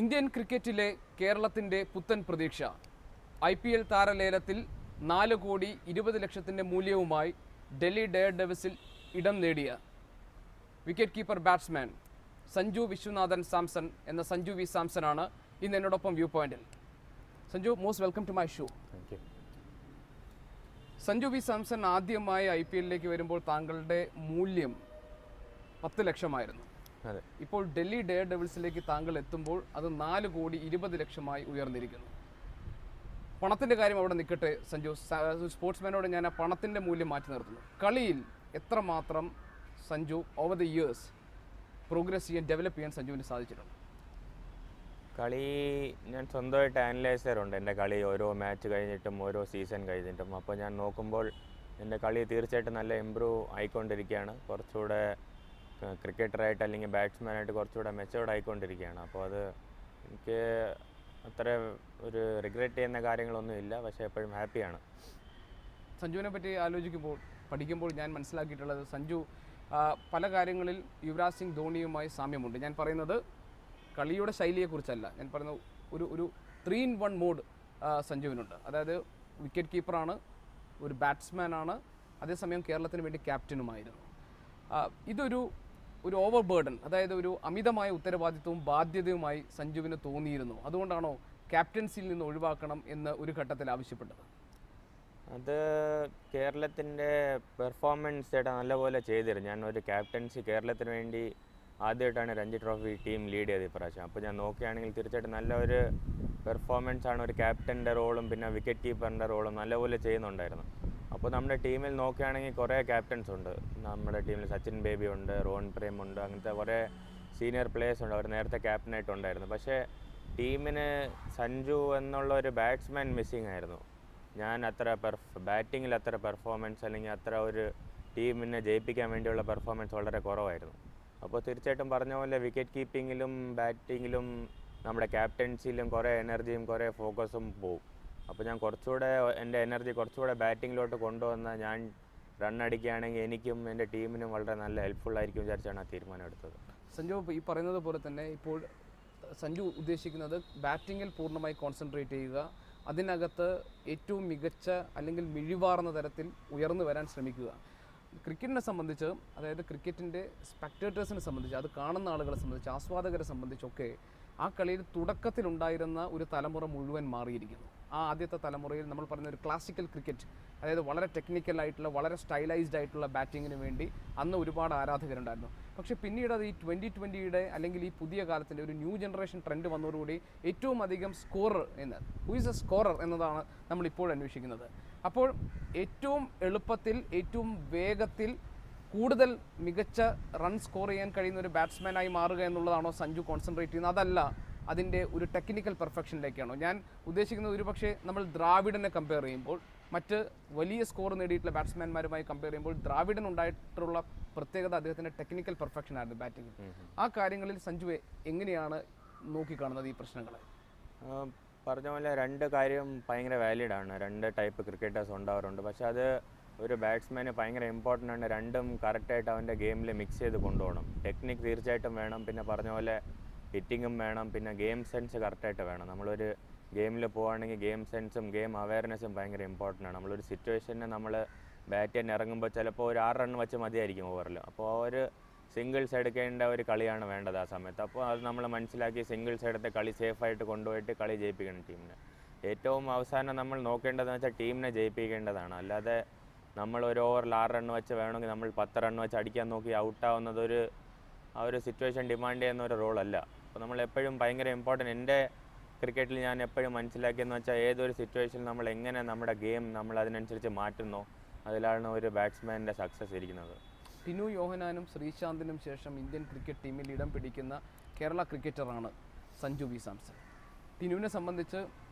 Indian ക്രിക്കറ്റിലെ കേരളത്തിൻ്റെ പുത്തൻ പ്രതീക്ഷ IPL താരലേലത്തിൽ 4,20,00,000 മൂല്യവുമായി ഡൽഹി ഡെയർ ഡെവിൾസിൽ ഇടം നേടിയ wicket keeper batsman Sanju Viswanathan Samson എന്ന സഞ്ജു വി സാംസണാണ് ഇന്ന് എന്നോടൊപ്പം വ്യൂ പോയിന്റിൽ. Sanju, most welcome to my show. Sanju V Samson ആദ്യമായി IPL വരുമ്പോൾ താങ്കളുടെ മൂല്യം 10 ലക്ഷമായിരുന്നു. ഇപ്പോൾ ഡൽഹി ഡെയർ ഡെവിൾസിലേക്ക് താങ്കൾ എത്തുമ്പോൾ അത് 4,20,00,000 ഉയർന്നിരിക്കുന്നു. പണത്തിൻ്റെ കാര്യം അവിടെ നിൽക്കട്ടെ സഞ്ജു, സ്പോർട്സ്മാനോട് ഞാൻ ആ പണത്തിൻ്റെ മൂല്യം മാറ്റി നിർത്തുന്നു. കളിയിൽ എത്രമാത്രം Sanju over the years progress ചെയ്യാൻ, ഡെവലപ്പ് ചെയ്യാൻ സഞ്ജുവിന് സാധിച്ചിട്ടുണ്ട്? കളി ഞാൻ സ്വന്തമായിട്ട് അനലൈസ് ചെയ്യാറുണ്ട്, എൻ്റെ കളി ഓരോ മാച്ച് കഴിഞ്ഞിട്ടും ഓരോ സീസൺ കഴിഞ്ഞിട്ടും. അപ്പോൾ ഞാൻ നോക്കുമ്പോൾ എൻ്റെ കളി തീർച്ചയായിട്ടും നല്ല ഇമ്പ്രൂവ് ആയിക്കൊണ്ടിരിക്കുകയാണ്. കുറച്ചുകൂടെ ക്രിക്കറ്ററായിട്ട് അല്ലെങ്കിൽ ബാറ്റ്സ്മാനായിട്ട് കുറച്ചുകൂടെ മെച്ചോർഡ് ആയിക്കൊണ്ടിരിക്കുകയാണ്. അപ്പോൾ അത് എനിക്ക് അത്ര ഒരു റിഗ്രറ്റ് ചെയ്യുന്ന കാര്യങ്ങളൊന്നും ഇല്ല, പക്ഷേ എപ്പോഴും ഹാപ്പിയാണ്. സഞ്ജുവിനെ പറ്റി ആലോചിക്കുമ്പോൾ, പഠിക്കുമ്പോൾ ഞാൻ മനസ്സിലാക്കിയിട്ടുള്ളത് സഞ്ജു പല കാര്യങ്ങളിൽ യുവരാജ് സിംഗ് ധോണിയുമായി സാമ്യമുണ്ട്. ഞാൻ പറയുന്നത് കളിയുടെ ശൈലിയെക്കുറിച്ചല്ല, ഞാൻ പറയുന്നത് ഒരു 3-in-1 മോഡ് സഞ്ജുവിനുണ്ട്. അതായത് വിക്കറ്റ് കീപ്പറാണ്, ഒരു ബാറ്റ്സ്മാനാണ്, അതേസമയം കേരളത്തിന് വേണ്ടി ക്യാപ്റ്റനുമായിരുന്നു. ഇതൊരു ഓവർ ബേർഡൻ, അതായത് ഒരു അമിതമായ ഉത്തരവാദിത്വവും ബാധ്യതയുമായി സഞ്ജുവിന് തോന്നിയിരുന്നു. അതുകൊണ്ടാണോ ക്യാപ്റ്റൻസിയിൽ നിന്ന് ഒഴിവാക്കണം എന്ന് ഒരു ഘട്ടത്തിൽ ആവശ്യപ്പെട്ടത്? അത് കേരളത്തിൻ്റെ പെർഫോമൻസ് ചേട്ടാ നല്ലപോലെ ചെയ്തിരുന്നു. ഞാൻ ഒരു ക്യാപ്റ്റൻസി കേരളത്തിന് വേണ്ടി ആദ്യമായിട്ടാണ് രഞ്ജി ട്രോഫി ടീം ലീഡ് ചെയ്തത് ഇപ്രാവശ്യം. അപ്പോൾ ഞാൻ നോക്കുകയാണെങ്കിൽ തീർച്ചയായിട്ടും നല്ലൊരു പെർഫോമൻസാണ് ഒരു ക്യാപ്റ്റൻ്റെ റോളും പിന്നെ വിക്കറ്റ് കീപ്പറിൻ്റെ റോളും നല്ലപോലെ ചെയ്യുന്നുണ്ടായിരുന്നു. അപ്പോൾ നമ്മുടെ ടീമിൽ നോക്കുകയാണെങ്കിൽ കുറേ ക്യാപ്റ്റൻസ് ഉണ്ട്. നമ്മുടെ ടീമിൽ സച്ചിൻ ബേബി ഉണ്ട്, റോൺ പ്രേം ഉണ്ട്, അങ്ങനത്തെ കുറേ സീനിയർ പ്ലേയേഴ്സ് ഉണ്ട്. അവർ നേരത്തെ ക്യാപ്റ്റനായിട്ടുണ്ടായിരുന്നു. പക്ഷേ ടീമിന് സഞ്ജു എന്നുള്ള ഒരു ബാറ്റ്സ്മാൻ മിസ്സിങ് ആയിരുന്നു. ഞാൻ അത്ര ബാറ്റിങ്ങിൽ അത്ര പെർഫോമൻസ് അല്ലെങ്കിൽ അത്ര ഒരു ടീമിനെ ജയിപ്പിക്കാൻ വേണ്ടിയുള്ള പെർഫോമൻസ് വളരെ കുറവായിരുന്നു. അപ്പോൾ തീർച്ചയായിട്ടും പറഞ്ഞ പോലെ വിക്കറ്റ് കീപ്പിങ്ങിലും ബാറ്റിങ്ങിലും നമ്മുടെ ക്യാപ്റ്റൻസിയിലും കുറേ എനർജിയും കുറേ ഫോക്കസും പോവും. അപ്പോൾ ഞാൻ കുറച്ചുകൂടെ എൻ്റെ എനർജി കുറച്ചുകൂടെ ബാറ്റിങ്ങിലോട്ട് കൊണ്ടുവന്നാൽ ഞാൻ റൺ അടിക്കുകയാണെങ്കിൽ എനിക്കും എൻ്റെ ടീമിനും വളരെ നല്ല ഹെൽപ്ഫുള്ളായിരിക്കും വിചാരിച്ചാണ് ആ തീരുമാനം എടുത്തത്. സഞ്ജു, ഈ പറയുന്നത് പോലെ തന്നെ ഇപ്പോൾ സഞ്ജു ഉദ്ദേശിക്കുന്നത് ബാറ്റിങ്ങിൽ പൂർണ്ണമായി കോൺസെൻട്രേറ്റ് ചെയ്യുക, അതിനകത്ത് ഏറ്റവും മികച്ച അല്ലെങ്കിൽ മിഴിവാർന്ന തരത്തിൽ ഉയർന്നു വരാൻ ശ്രമിക്കുക. ക്രിക്കറ്റിനെ സംബന്ധിച്ച്, അതായത് ക്രിക്കറ്റിൻ്റെ സ്പെക്ടേറ്റേഴ്സിനെ സംബന്ധിച്ച്, അത് കാണുന്ന ആളുകളെ സംബന്ധിച്ച്, ആസ്വാദകരെ സംബന്ധിച്ചൊക്കെ ആ കളിയിൽ തുടക്കത്തിലുണ്ടായിരുന്ന ഒരു തലമുറ മുഴുവൻ മാറിയിരിക്കുന്നു. ആ ആദ്യത്തെ തലമുറയിൽ നമ്മൾ പറയുന്ന ഒരു ക്ലാസിക്കൽ ക്രിക്കറ്റ്, അതായത് വളരെ ടെക്നിക്കലായിട്ടുള്ള വളരെ സ്റ്റൈലൈസ്ഡ് ആയിട്ടുള്ള ബാറ്റിങ്ങിന് വേണ്ടി അന്ന് ഒരുപാട് ആരാധകരുണ്ടായിരുന്നു. പക്ഷേ പിന്നീട് അത് ഈ 2020 അല്ലെങ്കിൽ ഈ പുതിയ കാലത്തിൻ്റെ ഒരു ന്യൂ ജനറേഷൻ ട്രെൻഡ് വന്നതോടുകൂടി ഏറ്റവും അധികം scorer who is A scorer എന്നതാണ് നമ്മളിപ്പോൾ അന്വേഷിക്കുന്നത്. അപ്പോൾ ഏറ്റവും എളുപ്പത്തിൽ ഏറ്റവും വേഗത്തിൽ കൂടുതൽ മികച്ച റൺ സ്കോർ ചെയ്യാൻ കഴിയുന്ന ഒരു ബാറ്റ്സ്മാനായി മാറുക എന്നുള്ളതാണോ സഞ്ജു കോൺസെൻട്രേറ്റ് ചെയ്യുന്നത്? അതല്ല അതിൻ്റെ ഒരു ടെക്നിക്കൽ പെർഫെക്ഷനിലേക്കാണോ? ഞാൻ ഉദ്ദേശിക്കുന്നത് ഒരുപക്ഷെ നമ്മൾ ദ്രാവിഡനെ കമ്പയർ ചെയ്യുമ്പോൾ, മറ്റ് വലിയ സ്കോർ നേടിയിട്ടുള്ള ബാറ്റ്സ്മാൻമാരുമായി കമ്പയർ ചെയ്യുമ്പോൾ ദ്രാവിഡൻ ഉണ്ടായിട്ടുള്ള പ്രത്യേകത അദ്ദേഹത്തിൻ്റെ ടെക്നിക്കൽ പെർഫെക്ഷൻ ആയിരുന്നു ബാറ്റിങ്ങിൽ. ആ കാര്യങ്ങളിൽ സഞ്ജു എങ്ങനെയാണ് നോക്കിക്കാണുന്നത് ഈ പ്രശ്നങ്ങളെ? പറഞ്ഞ പോലെ രണ്ട് കാര്യം ഭയങ്കര വാലിഡാണ്. രണ്ട് ടൈപ്പ് ക്രിക്കറ്റേഴ്സ് ഉണ്ടാവാറുണ്ട്. പക്ഷേ അത് ഒരു ബാറ്റ്സ്മാന് ഭയങ്കര ഇമ്പോർട്ടൻ്റ് ആണ്. രണ്ടും കറക്റ്റായിട്ട് അവൻ്റെ ഗെയിമിൽ മിക്സ് ചെയ്ത് കൊണ്ടുപോകണം. ടെക്നിക്ക് തീർച്ചയായിട്ടും വേണം, പിന്നെ പറഞ്ഞ പോലെ ഹിറ്റിങ്ങും വേണം, പിന്നെ ഗെയിം സെൻസ് കറക്റ്റായിട്ട് വേണം. നമ്മളൊരു ഗെയിമിൽ പോവുകയാണെങ്കിൽ ഗെയിം സെൻസും ഗെയിം അവയർനെസ്സും ഭയങ്കര ഇമ്പോർട്ടൻ്റ് ആണ്. നമ്മളൊരു സിറ്റുവേഷനെ നമ്മൾ ബാറ്റ് ചെയ്യാൻ ഇറങ്ങുമ്പോൾ ചിലപ്പോൾ ഒരു 6 റൺ വെച്ച് മതിയായിരിക്കും ഓവറിൽ. അപ്പോൾ ഒരു സിംഗിൾസ് എടുക്കേണ്ട ഒരു കളിയാണ് വേണ്ടത് ആ സമയത്ത്. അപ്പോൾ അത് നമ്മൾ മനസ്സിലാക്കി സിംഗിൾസ് എടുത്ത് കളി സേഫായിട്ട് കൊണ്ടുപോയിട്ട് കളി ജയിപ്പിക്കണം ടീമിനെ. ഏറ്റവും അവസാനം നമ്മൾ നോക്കേണ്ടതെന്ന് വെച്ചാൽ ടീമിനെ ജയിപ്പിക്കേണ്ടതാണ്. അല്ലാതെ നമ്മൾ ഒരു ഓവറിൽ 6 റൺ വെച്ച് വേണമെങ്കിൽ നമ്മൾ 10 റൺ വെച്ച് അടിക്കാൻ നോക്കി ഔട്ടാവുന്നത് ആ ഒരു സിറ്റുവേഷൻ ഡിമാൻഡ് ചെയ്യുന്ന ഒരു റോളല്ല. അപ്പോൾ നമ്മൾ എപ്പോഴും ഭയങ്കര ഇമ്പോർട്ടൻറ്റ്, എൻ്റെ ക്രിക്കറ്റിൽ ഞാൻ എപ്പോഴും മനസ്സിലാക്കിയെന്ന് വെച്ചാൽ ഏതൊരു സിറ്റുവേഷനിൽ നമ്മൾ എങ്ങനെ നമ്മുടെ ഗെയിം നമ്മൾ അതിനനുസരിച്ച് മാറ്റുന്നോ അതിലാണ് ഒരു ബാറ്റ്സ്മാൻ്റെ സക്സസ് ഇരിക്കുന്നത്. ടിനു യോഹനാനും ശ്രീശാന്തിനും ശേഷം ഇന്ത്യൻ ക്രിക്കറ്റ് ടീമിൽ ഇടം പിടിക്കുന്ന കേരള ക്രിക്കറ്ററാണ് സഞ്ജു വി സാംസൺ. ടിനുവിനെ സംബന്ധിച്ച്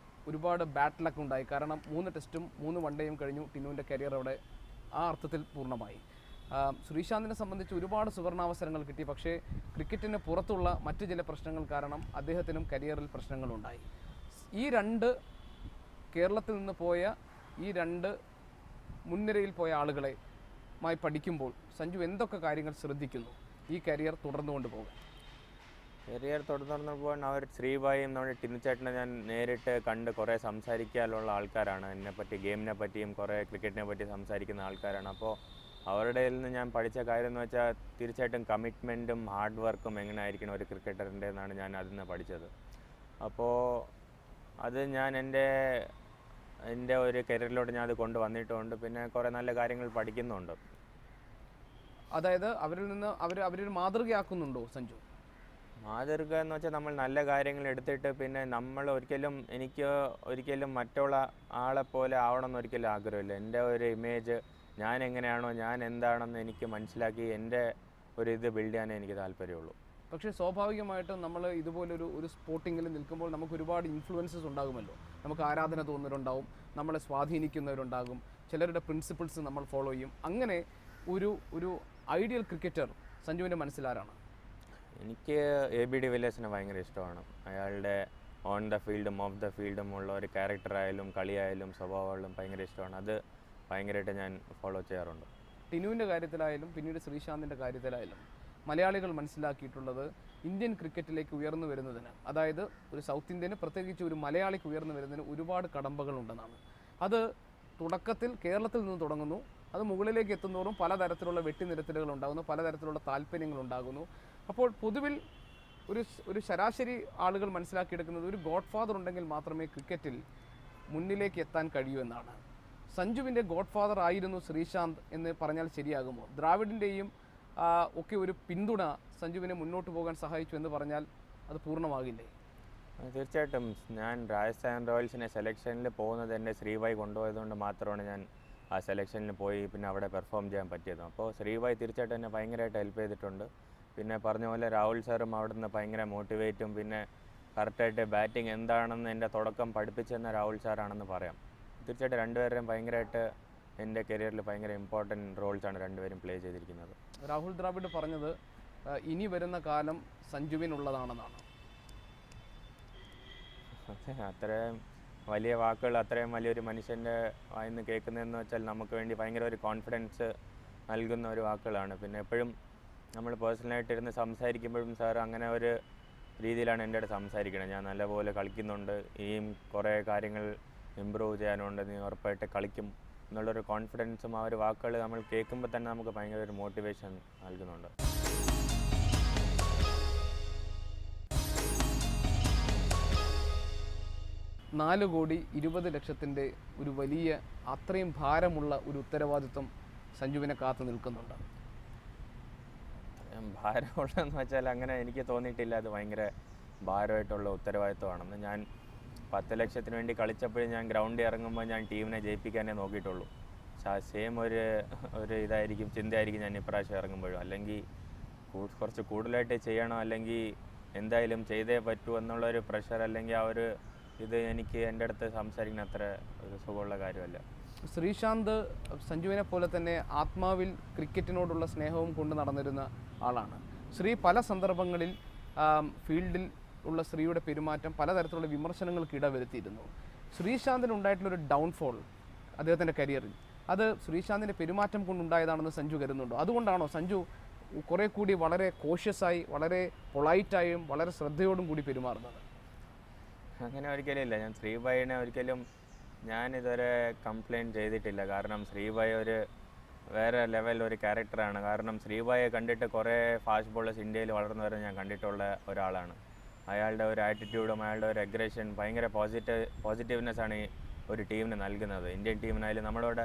ഒരുപാട് ബാഡ് ലക്ക് ഉണ്ടായി. കാരണം 3 ടെസ്റ്റും 3 വൺഡേയും കഴിഞ്ഞു ടിനുവിൻ്റെ കരിയർ അവിടെ ആ അർത്ഥത്തിൽ പൂർണ്ണമായി. ശ്രീശാന്തിനെ സംബന്ധിച്ച് ഒരുപാട് സുവർണാവസരങ്ങൾ കിട്ടി. പക്ഷേ ക്രിക്കറ്റിന് പുറത്തുള്ള മറ്റു ചില പ്രശ്നങ്ങൾ കാരണം അദ്ദേഹത്തിനും കരിയറിൽ പ്രശ്നങ്ങളുണ്ടായി. ഈ കേരളത്തിൽ നിന്ന് പോയ ഈ 2 മുൻനിരയിൽ പോയ ആളുകളെ പഠിക്കുമ്പോൾ സഞ്ജു എന്തൊക്കെ കാര്യങ്ങൾ ശ്രദ്ധിക്കുന്നു ഈ കരിയർ തുടർന്നു കൊണ്ടുപോകാൻ? കരിയർ തുടർന്നപ്പോൾ അവർ ശ്രീഭായും നമ്മുടെ ടിനുചേട്ടനെ ഞാൻ നേരിട്ട് കണ്ട് കുറേ സംസാരിക്കാനുള്ള ആൾക്കാരാണ്. എന്നെപ്പറ്റി ഗെയിമിനെ പറ്റിയും കുറേ ക്രിക്കറ്റിനെ പറ്റി സംസാരിക്കുന്ന ആൾക്കാരാണ്. അപ്പോൾ അവരുടെ നിന്ന് ഞാൻ പഠിച്ച കാര്യം എന്ന് വെച്ചാൽ തീർച്ചയായിട്ടും കമ്മിറ്റ്മെൻറ്റും ഹാർഡ് വർക്കും എങ്ങനെ ആയിരിക്കണം ഒരു ക്രിക്കറ്ററിൻ്റെ എന്നാണ് ഞാൻ അതിൽ നിന്ന് പഠിച്ചത്. അപ്പോൾ അത് ഞാൻ എൻ്റെ ഒരു കരിയറിലോട്ട് ഞാൻ അത് കൊണ്ടുവന്നിട്ടുമുണ്ട്. പിന്നെ കുറേ നല്ല കാര്യങ്ങൾ പഠിക്കുന്നുണ്ട്. അതായത് അവരിൽ നിന്ന് അവരൊരു മാതൃകയാക്കുന്നുണ്ടോ സഞ്ജു? മാതൃക എന്ന് വെച്ചാൽ നമ്മൾ നല്ല കാര്യങ്ങൾ എടുത്തിട്ട് പിന്നെ നമ്മൾ എനിക്ക് ഒരിക്കലും മറ്റുള്ള ആളെപ്പോലെ ആവണമെന്ന് ഒരിക്കലും ആഗ്രഹമില്ല. എൻ്റെ ഒരു ഇമേജ് ഞാൻ എങ്ങനെയാണോ ഞാൻ എന്താണെന്ന് എനിക്ക് മനസ്സിലാക്കി എൻ്റെ ഒരു ഇത് ബിൽഡ് ചെയ്യാനേ എനിക്ക് താല്പര്യമുള്ളൂ. പക്ഷേ സ്വാഭാവികമായിട്ടും നമ്മൾ ഇതുപോലൊരു സ്പോർട്ടിങ്ങിൽ നിൽക്കുമ്പോൾ നമുക്ക് ഒരുപാട് ഇൻഫ്ലുവൻസസ് ഉണ്ടാകുമല്ലോ. നമുക്ക് ആരാധന തോന്നുന്നവരുണ്ടാവും, നമ്മളെ സ്വാധീനിക്കുന്നവരുണ്ടാകും, ചിലരുടെ പ്രിൻസിപ്പിൾസ് നമ്മൾ ഫോളോ ചെയ്യും. അങ്ങനെ ഒരു ഐഡിയൽ ക്രിക്കറ്റർ സഞ്ജുവിൻ്റെ മനസ്സിലാരാണ്? എനിക്ക് AB de Villiers ഭയങ്കര ഇഷ്ടമാണ്. അയാളുടെ ഓൺ ദ ഫീൽഡും ഓഫ് ദ ഫീൽഡും ഉള്ള ഒരു ക്യാരക്ടറായാലും കളിയായാലും സ്വഭാവമായാലും ഭയങ്കര ഇഷ്ടമാണ്. അത് ഭയങ്കരമായിട്ട് ഞാൻ ഫോളോ ചെയ്യാറുണ്ട്. ടിനുവിൻ്റെ കാര്യത്തിലായാലും പിന്നീട് ശ്രീശാന്തിൻ്റെ കാര്യത്തിലായാലും മലയാളികൾ മനസ്സിലാക്കിയിട്ടുള്ളത് ഇന്ത്യൻ ക്രിക്കറ്റിലേക്ക് ഉയർന്നു വരുന്നതിന്, അതായത് ഒരു സൗത്ത് ഇന്ത്യന് പ്രത്യേകിച്ച് ഒരു മലയാളിക്ക് ഉയർന്നു വരുന്നതിന് ഒരുപാട് കടമ്പകളുണ്ടെന്നാണ്. അത് തുടക്കത്തിൽ കേരളത്തിൽ നിന്ന് തുടങ്ങുന്നു, അത് മുകളിലേക്ക് എത്തുന്നതോറും പലതരത്തിലുള്ള വെട്ടിനിരത്തലുകൾ ഉണ്ടാകുന്നു, പലതരത്തിലുള്ള താല്പര്യങ്ങൾ ഉണ്ടാകുന്നു. അപ്പോൾ പൊതുവിൽ ഒരു ശരാശരി ആളുകൾ മനസ്സിലാക്കിയെടുക്കുന്നത് ഒരു ഗോഡ് ഫാദർ ഉണ്ടെങ്കിൽ മാത്രമേ ക്രിക്കറ്റിൽ മുന്നിലേക്ക് എത്താൻ കഴിയൂ എന്നാണ്. സഞ്ജുവിൻ്റെ ഗോഡ് ഫാദർ ആയിരുന്നു ശ്രീശാന്ത് എന്ന് പറഞ്ഞാൽ ശരിയാകുമോ? ദ്രാവിഡിൻ്റെയും ഒക്കെ ഒരു പിന്തുണ സഞ്ജുവിനെ മുന്നോട്ട് പോകാൻ സഹായിച്ചു എന്ന് പറഞ്ഞാൽ അത് പൂർണ്ണമാകില്ലേ? തീർച്ചയായിട്ടും ഞാൻ രാജസ്ഥാൻ റോയൽസിനെ സെലക്ഷനിൽ പോകുന്നത് എൻ്റെ ശ്രീഭായ് കൊണ്ടുപോയതുകൊണ്ട് മാത്രമാണ് ഞാൻ ആ സെലക്ഷനിൽ പോയി പിന്നെ അവിടെ പെർഫോം ചെയ്യാൻ പറ്റിയത്. അപ്പോൾ ശ്രീഭായ് തീർച്ചയായിട്ടും എന്നെ ഭയങ്കരമായിട്ട് ഹെൽപ്പ് ചെയ്തിട്ടുണ്ട്. പിന്നെ പറഞ്ഞ പോലെ രാഹുൽ സാറും അവിടെ നിന്ന് ഭയങ്കര മോട്ടിവേറ്റും പിന്നെ കറക്റ്റായിട്ട് ബാറ്റിംഗ് എന്താണെന്ന് എൻ്റെ തുടക്കം പഠിപ്പിച്ചെന്ന രാഹുൽ സാറാണെന്ന് പറയാം. തീർച്ചയായിട്ടും രണ്ടുപേരുടെയും ഭയങ്കരമായിട്ട് എൻ്റെ കരിയറിൽ ഭയങ്കര ഇമ്പോർട്ടൻറ്റ് റോൾസാണ് രണ്ടുപേരും പ്ലേ ചെയ്തിരിക്കുന്നത്. രാഹുൽ ദ്രാവിഡ് പറഞ്ഞത് ഇനി വരുന്ന കാലം സഞ്ജുവിനുള്ളതാണെന്നാണ്. അത്രയും വലിയ വാക്കുകൾ അത്രയും വലിയൊരു മനുഷ്യൻ്റെ വായിന്ന് കേൾക്കുന്നതെന്ന് വെച്ചാൽ നമുക്ക് വേണ്ടി ഭയങ്കര ഒരു കോൺഫിഡൻസ് നൽകുന്ന ഒരു വാക്കുകളാണ്. പിന്നെ എപ്പോഴും നമ്മൾ പേഴ്സണലായിട്ടിരുന്ന് സംസാരിക്കുമ്പോഴും സാർ അങ്ങനെ ഒരു രീതിയിലാണ് എൻ്റെ അടുത്ത് സംസാരിക്കുന്നത്. ഞാൻ നല്ലപോലെ കളിക്കുന്നുണ്ട്, ഇനിയും കുറേ കാര്യങ്ങൾ ഇമ്പ്രൂവ് ചെയ്യാനുണ്ട്, നീ ഉറപ്പായിട്ട് കളിക്കും എന്നുള്ളൊരു കോൺഫിഡൻസും ആ ഒരു വാക്കുകൾ നമ്മൾ കേൾക്കുമ്പോൾ തന്നെ നമുക്ക് ഭയങ്കര ഒരു മോട്ടിവേഷൻ നൽകുന്നുണ്ട്. $4,20,00,000 ഒരു വലിയ അത്രയും ഭാരമുള്ള ഒരു ഉത്തരവാദിത്വം സഞ്ജുവിനെ കാത്തു നിൽക്കുന്നുണ്ട്. ഭാരമുള്ളതെന്ന് വെച്ചാൽ അങ്ങനെ എനിക്ക് തോന്നിയിട്ടില്ല അത് ഭയങ്കര ഭാരമായിട്ടുള്ള ഉത്തരവാദിത്വമാണെന്ന്. ഞാൻ 10 ലക്ഷത്തിന് വേണ്ടി കളിച്ചപ്പോഴും ഞാൻ ഗ്രൗണ്ടിൽ ഇറങ്ങുമ്പോൾ ഞാൻ ടീമിനെ ജയിപ്പിക്കാനേ നോക്കിയിട്ടുള്ളൂ. പക്ഷേ ആ സെയിം ഒരു ഇതായിരിക്കും ചിന്തയായിരിക്കും ഞാൻ ഇപ്രാവശ്യം ഇറങ്ങുമ്പോഴും. അല്ലെങ്കിൽ കുറച്ച് കൂടുതലായിട്ട് ചെയ്യണം, അല്ലെങ്കിൽ എന്തായാലും ചെയ്തേ പറ്റൂ എന്നുള്ളൊരു പ്രഷർ അല്ലെങ്കിൽ ആ ഒരു ഇത് എനിക്ക് എൻ്റെ അടുത്ത് സംസാരിക്കുന്ന അത്ര ഒരു സുഖമുള്ള കാര്യമല്ല. ശ്രീശാന്ത് സഞ്ജുവിനെ പോലെ തന്നെ ആത്മാവിൽ ക്രിക്കറ്റിനോടുള്ള സ്നേഹവും കൊണ്ട് നടന്നിരുന്ന ആളാണ്. ശ്രീ പല സന്ദർഭങ്ങളിൽ ഫീൽഡിൽ ഉള്ള ശ്രീയുടെ പെരുമാറ്റം പലതരത്തിലുള്ള വിമർശനങ്ങൾക്ക് ഇടവരുത്തിയിരുന്നു. ശ്രീശാന്തിനുണ്ടായിട്ടുള്ളൊരു ഡൗൺഫോൾ അദ്ദേഹത്തിൻ്റെ കരിയറിൽ അത് ശ്രീശാന്തിൻ്റെ പെരുമാറ്റം കൊണ്ടുണ്ടായതാണെന്ന് സഞ്ജു കരുതുന്നുണ്ടോ? അതുകൊണ്ടാണോ സഞ്ജു കുറേ കൂടി വളരെ കോഷ്യസായി വളരെ പൊളൈറ്റായും വളരെ ശ്രദ്ധയോടും കൂടി പെരുമാറുന്നത്? അങ്ങനെ ഒരിക്കലും ഇല്ല. ഞാൻ ശ്രീഭായിനെ ഒരിക്കലും ഞാനിതുവരെ കംപ്ലയിൻറ്റ് ചെയ്തിട്ടില്ല. കാരണം ശ്രീഭായ് ഒരു വേറെ ലെവൽ ഒരു ക്യാരക്ടറാണ്. കാരണം ശ്രീഭായെ കണ്ടിട്ട് കുറേ ഫാസ്റ്റ് ബോളേഴ്സ് ഇന്ത്യയിൽ വളർന്നു വരുന്ന ഞാൻ കണ്ടിട്ടുള്ള ഒരാളാണ്. അയാളുടെ ഒരു ആറ്റിറ്റ്യൂഡും അയാളുടെ ഒരു അഗ്രഷൻ ഭയങ്കര പോസിറ്റീവ്നെസ്സാണ് ഈ ഒരു ടീമിന് നൽകുന്നത്. ഇന്ത്യൻ ടീമിനായാലും നമ്മളോട്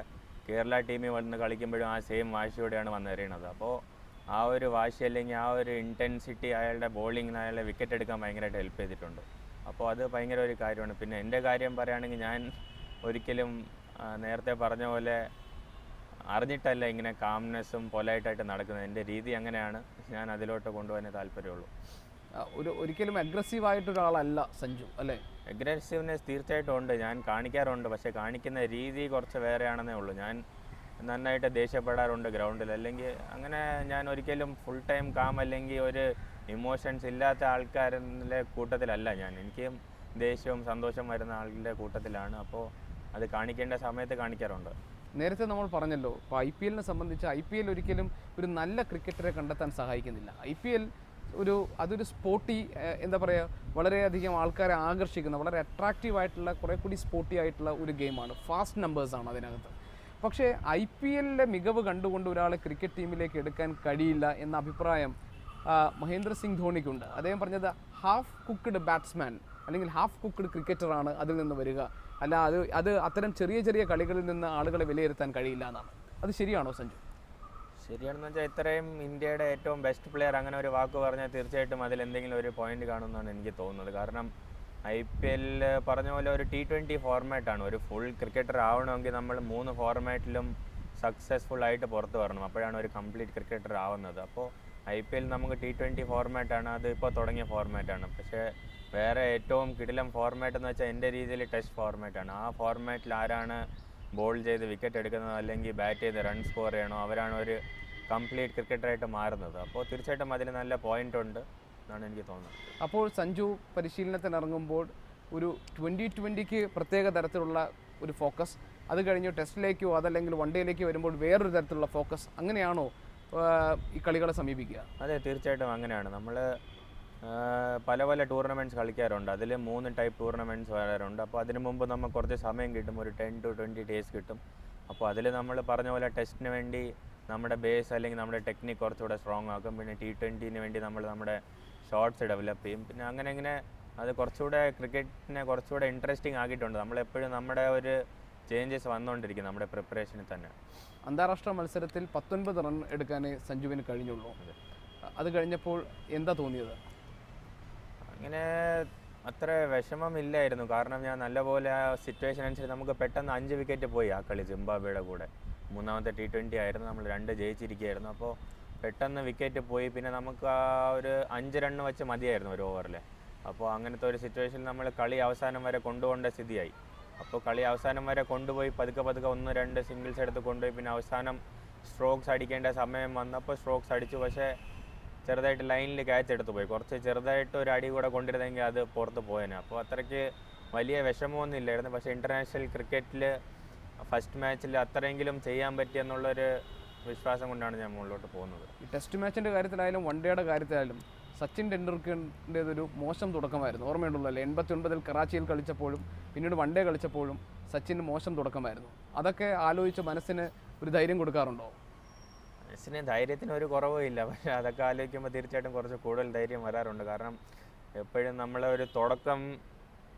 കേരള ടീമിൽ വന്ന് കളിക്കുമ്പോഴും ആ സെയിം വാശിയോടെയാണ് വന്നെറിയണത്. അപ്പോൾ ആ ഒരു വാശി അല്ലെങ്കിൽ ആ ഒരു ഇൻറ്റൻസിറ്റി അയാളുടെ ബോളിങ്ങിന് അയാളുടെ വിക്കറ്റ് എടുക്കാൻ ഭയങ്കരമായിട്ട് ഹെൽപ്പ് ചെയ്തിട്ടുണ്ട്. അപ്പോൾ അത് ഭയങ്കര ഒരു കാര്യമാണ്. പിന്നെ എൻ്റെ കാര്യം പറയുകയാണെങ്കിൽ ഞാൻ ഒരിക്കലും നേരത്തെ പറഞ്ഞ പോലെ അറിഞ്ഞിട്ടല്ല ഇങ്ങനെ കാംനെസ്സും പൊലൈറ്റായിട്ട് നടക്കുന്നത്. എൻ്റെ രീതി അങ്ങനെയാണ്, ഞാൻ അതിലോട്ട് കൊണ്ടുപോകാനേ താല്പര്യമുള്ളൂ. ഒരിക്കലും അഗ്രസീവായിട്ടൊരാളല്ല സഞ്ജു അല്ലേ? അഗ്രസീവ്നെസ് തീർച്ചയായിട്ടും ഉണ്ട്, ഞാൻ കാണിക്കാറുണ്ട്. പക്ഷേ കാണിക്കുന്ന രീതി കുറച്ച് വേറെയാണെന്നേ ഉള്ളൂ. ഞാൻ നന്നായിട്ട് ദേഷ്യപ്പെടാറുണ്ട് ഗ്രൗണ്ടിൽ. അല്ലെങ്കിൽ അങ്ങനെ ഞാൻ ഒരിക്കലും ഫുൾ ടൈം കാം അല്ലെങ്കിൽ ഒരു ഇമോഷൻസ് ഇല്ലാത്ത ആൾക്കാരുടെ കൂട്ടത്തിലല്ല ഞാൻ. എനിക്കും ദേഷ്യവും സന്തോഷം വരുന്ന ആളുടെ കൂട്ടത്തിലാണ്. അപ്പോൾ അത് കാണിക്കേണ്ട സമയത്ത് കാണിക്കാറുണ്ട്. നേരത്തെ നമ്മൾ പറഞ്ഞല്ലോ, ഇപ്പോൾ IPL സംബന്ധിച്ച് IPL ഒരിക്കലും ഒരു നല്ല ക്രിക്കറ്ററെ കണ്ടെത്താൻ സഹായിക്കുന്നില്ല. IPL അതൊരു സ്പോർട്ടി, എന്താ പറയുക, വളരെയധികം ആൾക്കാരെ ആകർഷിക്കുന്ന, വളരെ അട്രാക്റ്റീവ് ആയിട്ടുള്ള, കുറേ കൂടി സ്പോർട്ടി ആയിട്ടുള്ള ഒരു ഗെയിമാണ്. ഫാസ്റ്റ് നമ്പേഴ്സാണ് അതിനകത്ത്. പക്ഷേ IPLലെ മികവ് കണ്ടുകൊണ്ട് ഒരാളെ ക്രിക്കറ്റ് ടീമിലേക്ക് എടുക്കാൻ കഴിയില്ല എന്ന അഭിപ്രായം മഹേന്ദ്ര സിംഗ് ധോണിക്കുണ്ട്. അദ്ദേഹം പറഞ്ഞത് ഹാഫ് കുക്ക്ഡ് ബാറ്റ്സ്മാൻ അല്ലെങ്കിൽ ഹാഫ് കുക്ക്ഡ് ക്രിക്കറ്ററാണ് അതിൽ നിന്ന് വരിക, അല്ല അത് അത്തരം ചെറിയ ചെറിയ കളികളിൽ നിന്ന് ആളുകളെ വിലയിരുത്താൻ കഴിയില്ല എന്നാണ്. അത് ശരിയാണോ സഞ്ജു? ശരിയാണെന്ന് വെച്ചാൽ ഇത്രയും ഇന്ത്യയുടെ ഏറ്റവും ബെസ്റ്റ് പ്ലെയർ അങ്ങനെ ഒരു വാക്ക് പറഞ്ഞാൽ തീർച്ചയായിട്ടും അതിൽ എന്തെങ്കിലും ഒരു പോയിന്റ് കാണുമെന്നാണ് എനിക്ക് തോന്നുന്നത്. കാരണം IPL പറഞ്ഞ പോലെ ഒരു T20 ഫോർമാറ്റാണ്. ഒരു ഫുൾ ക്രിക്കറ്റർ ആവണമെങ്കിൽ നമ്മൾ 3 ഫോർമാറ്റിലും സക്സസ്ഫുൾ ആയിട്ട് പുറത്ത് വരണം, അപ്പോഴാണ് ഒരു കംപ്ലീറ്റ് ക്രിക്കറ്റർ ആവുന്നത്. അപ്പോൾ IPL നമുക്ക് T20 ഫോർമാറ്റാണ്, അത് ഇപ്പോൾ തുടങ്ങിയ ഫോർമാറ്റാണ്. പക്ഷേ വേറെ ഏറ്റവും കിടിലം ഫോർമാറ്റ് എന്ന് വെച്ചാൽ എൻ്റെ രീതിയിൽ ടെസ്റ്റ് ഫോർമാറ്റാണ്. ആ ഫോർമാറ്റിൽ ആരാണ് ബോൾ ചെയ്ത് വിക്കറ്റ് എടുക്കുന്നത് അല്ലെങ്കിൽ ബാറ്റ് ചെയ്ത് റൺ സ്കോർ ചെയ്യണോ അവരാണ് ഒരു കംപ്ലീറ്റ് ക്രിക്കറ്ററായിട്ട് മാറുന്നത്. അപ്പോൾ തീർച്ചയായിട്ടും അതിൽ നല്ല പോയിന്റ് ഉണ്ട് എന്നാണ് എനിക്ക് തോന്നുന്നത്. അപ്പോൾ സഞ്ജു പരിശീലനത്തിനിറങ്ങുമ്പോൾ ഒരു 2020ക്ക് പ്രത്യേക തരത്തിലുള്ള ഒരു ഫോക്കസ്, അത് കഴിഞ്ഞ് ടെസ്റ്റിലേക്കോ അതല്ലെങ്കിൽ വൺ ഡേയിലേക്കോ വരുമ്പോൾ വേറൊരു തരത്തിലുള്ള ഫോക്കസ്, അങ്ങനെയാണോ ഈ കളികളെ സമീപിക്കുക? അതെ, തീർച്ചയായിട്ടും അങ്ങനെയാണ്. നമ്മൾ പല പല ടൂർണമെൻറ്റ്സ് കളിക്കാറുണ്ട്. അതിൽ 3 ടൈപ്പ് ടൂർണമെൻറ്റ്സ് വരാറുണ്ട്. അപ്പോൾ അതിന് മുമ്പ് നമുക്ക് കുറച്ച് സമയം കിട്ടും, ഒരു 10 to 20 ഡേയ്സ് കിട്ടും. അപ്പോൾ അതിൽ നമ്മൾ പറഞ്ഞ പോലെ ടെസ്റ്റിന് വേണ്ടി നമ്മുടെ ബേസ് അല്ലെങ്കിൽ നമ്മുടെ ടെക്നിക്ക് കുറച്ചുകൂടെ സ്ട്രോങ് ആക്കും. പിന്നെ T20ന് വേണ്ടി നമ്മുടെ ഷോട്ട്സ് ഡെവലപ്പ് ചെയ്യും. പിന്നെ അങ്ങനെ അത് കുറച്ചുകൂടെ ക്രിക്കറ്റിനെ കുറച്ചുകൂടെ ഇൻട്രസ്റ്റിംഗ് ആക്കിയിട്ടുണ്ട്. നമ്മളെപ്പോഴും നമ്മുടെ ഒരു ചേഞ്ചസ് വന്നുകൊണ്ടിരിക്കും നമ്മുടെ പ്രിപ്പറേഷനിൽ തന്നെ. അന്താരാഷ്ട്ര മത്സരത്തിൽ 19 റൺ എടുക്കാനേ സഞ്ജുവിന് കഴിഞ്ഞുള്ളൂ. അത് കഴിഞ്ഞപ്പോൾ എന്താ തോന്നിയത്? അങ്ങനെ അത്ര വിഷമമില്ലായിരുന്നു. കാരണം ഞാൻ നല്ലപോലെ ആ സിറ്റുവേഷൻ അനുസരിച്ച് നമുക്ക് പെട്ടെന്ന് 5 വിക്കറ്റ് പോയി ആ കളി സിംബാബ്വേയുടെ കൂടെ. 3ാമത്തെ T20 ആയിരുന്നു, നമ്മൾ 2 ജയിച്ചിരിക്കുകയായിരുന്നു. അപ്പോൾ പെട്ടെന്ന് വിക്കറ്റ് പോയി. പിന്നെ നമുക്ക് ആ ഒരു 5 റണ്ണ് വെച്ച് മതിയായിരുന്നു ഒരു ഓവറിൽ. അപ്പോൾ അങ്ങനത്തെ ഒരു സിറ്റുവേഷനിൽ നമ്മൾ കളി അവസാനം വരെ കൊണ്ടുപോകേണ്ട സ്ഥിതിയായി. അപ്പോൾ കളി അവസാനം വരെ കൊണ്ടുപോയി പതുക്കെ 1-2 സിംഗിൾസ് എടുത്ത് കൊണ്ടുപോയി. പിന്നെ അവസാനം സ്ട്രോക്സ് അടിക്കേണ്ട സമയം വന്നപ്പോൾ സ്ട്രോക്സ് അടിച്ചു. പക്ഷേ ചെറുതായിട്ട് ലൈനിൽ ക്യാച്ച് എടുത്ത് പോയി. കുറച്ച് ചെറുതായിട്ട് ഒരു അടി കൂടെ കൊണ്ടിരുന്നെങ്കിൽ അത് പുറത്ത് പോയേനെ. അപ്പോൾ അത്രയ്ക്ക് വലിയ വിഷമമൊന്നും ഇല്ലായിരുന്നു. പക്ഷേ ഇൻ്റർനാഷണൽ ക്രിക്കറ്റിൽ ഫസ്റ്റ് മാച്ചിൽ അത്രയെങ്കിലും ചെയ്യാൻ പറ്റിയെന്നുള്ളൊരു വിശ്വാസം കൊണ്ടാണ് ഞാൻ മുകളിലോട്ട് പോകുന്നത്. ഈ ടെസ്റ്റ് മാച്ചിൻ്റെ കാര്യത്തിലായാലും വൺ ഡേയുടെ കാര്യത്തിലായാലും സച്ചിൻ ടെണ്ടുൽക്കറിൻ്റേതൊരു മോശം തുടക്കമായിരുന്നു. ഓർമ്മയുണ്ടല്ലോ, 89-ൽ കറാച്ചിയിൽ കളിച്ചപ്പോഴും പിന്നീട് വൺ ഡേ കളിച്ചപ്പോഴും സച്ചിന് മോശം തുടക്കമായിരുന്നു. അതൊക്കെ ആലോചിച്ച് മനസ്സിന് ഒരു ധൈര്യം കൊടുക്കാറുണ്ടോ? മനസ്സിന് ധൈര്യത്തിന് ഒരു കുറവും ഇല്ല. പക്ഷേ അതൊക്കെ ആലോചിക്കുമ്പോൾ തീർച്ചയായിട്ടും കുറച്ച് കൂടുതൽ ധൈര്യം വരാറുണ്ട്. കാരണം എപ്പോഴും നമ്മളെ ഒരു തുടക്കം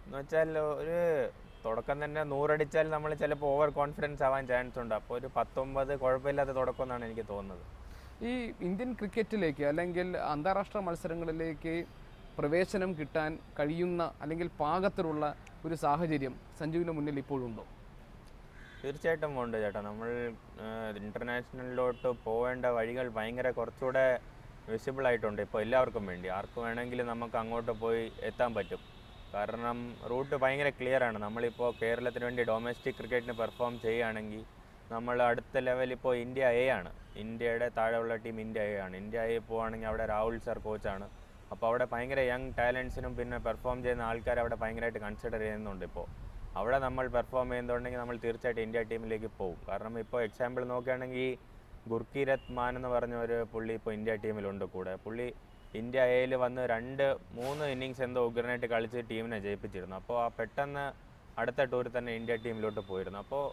എന്ന് വെച്ചാൽ ഒരു തുടക്കം തന്നെ 100 അടിച്ചാൽ നമ്മൾ ചിലപ്പോൾ ഓവർ കോൺഫിഡൻസ് ആവാൻ ചാൻസ് ഉണ്ട്. അപ്പോൾ ഒരു 19 കുഴപ്പമില്ലാത്ത തുടക്കം എന്നാണ് എനിക്ക് തോന്നുന്നത്. ഈ ഇന്ത്യൻ ക്രിക്കറ്റിലേക്ക് അല്ലെങ്കിൽ അന്താരാഷ്ട്ര മത്സരങ്ങളിലേക്ക് പ്രവേശനം കിട്ടാൻ കഴിയുന്ന അല്ലെങ്കിൽ പാകത്തിലുള്ള ഒരു സാഹചര്യം സഞ്ജുവിന് മുന്നിൽ ഇപ്പോഴുണ്ടോ? തീർച്ചയായിട്ടും ഉണ്ട് ചേട്ടാ. നമ്മൾ ഇൻ്റർനാഷണലിലോട്ട് പോവേണ്ട വഴികൾ ഭയങ്കര കുറച്ചുകൂടെ വിസിബിൾ ആയിട്ടുണ്ട് ഇപ്പോൾ എല്ലാവർക്കും വേണ്ടി. ആർക്ക് വേണമെങ്കിലും നമുക്ക് അങ്ങോട്ട് പോയി എത്താൻ പറ്റും. കാരണം റൂട്ട് ഭയങ്കര ക്ലിയർ ആണ്. നമ്മളിപ്പോൾ കേരളത്തിന് വേണ്ടി ഡൊമസ്റ്റിക് ക്രിക്കറ്റിന് പെർഫോം ചെയ്യുകയാണെങ്കിൽ നമ്മൾ അടുത്ത ലെവൽ ഇപ്പോൾ ഇന്ത്യ A ആണ്. ഇന്ത്യയുടെ താഴെയുള്ള ടീം ഇന്ത്യ A ആണ്. ഇന്ത്യ A പോവുകയാണെങ്കിൽ അവിടെ രാഹുൽ സർ കോച്ചാണ്. അപ്പോൾ അവിടെ ഭയങ്കര യങ് ടാലൻസിനും പിന്നെ പെർഫോം ചെയ്യുന്ന ആൾക്കാർ അവിടെ ഭയങ്കരമായിട്ട് കൺസിഡർ ചെയ്യുന്നുണ്ട്. ഇപ്പോൾ അവിടെ നമ്മൾ പെർഫോം ചെയ്യുന്നുണ്ടെങ്കിൽ നമ്മൾ തീർച്ചയായിട്ടും ഇന്ത്യ ടീമിലേക്ക് പോകും. കാരണം ഇപ്പോൾ എക്സാമ്പിൾ നോക്കുകയാണെങ്കിൽ ഗുർക്കീരത്ത് മാൻ എന്ന് പറഞ്ഞ ഒരു പുള്ളി ഇപ്പോൾ ഇന്ത്യ ടീമിലുണ്ട് കൂടെ. പുള്ളി ഇന്ത്യ Aയിൽ വന്ന് 2-3 ഇന്നിങ്സ് എന്തോ ഉഗ്രനായിട്ട് കളിച്ച് ടീമിനെ ജയിപ്പിച്ചിരുന്നു. അപ്പോൾ ആ പെട്ടെന്ന് അടുത്ത ടൂറിൽ തന്നെ ഇന്ത്യ ടീമിലോട്ട് പോയിരുന്നു. അപ്പോൾ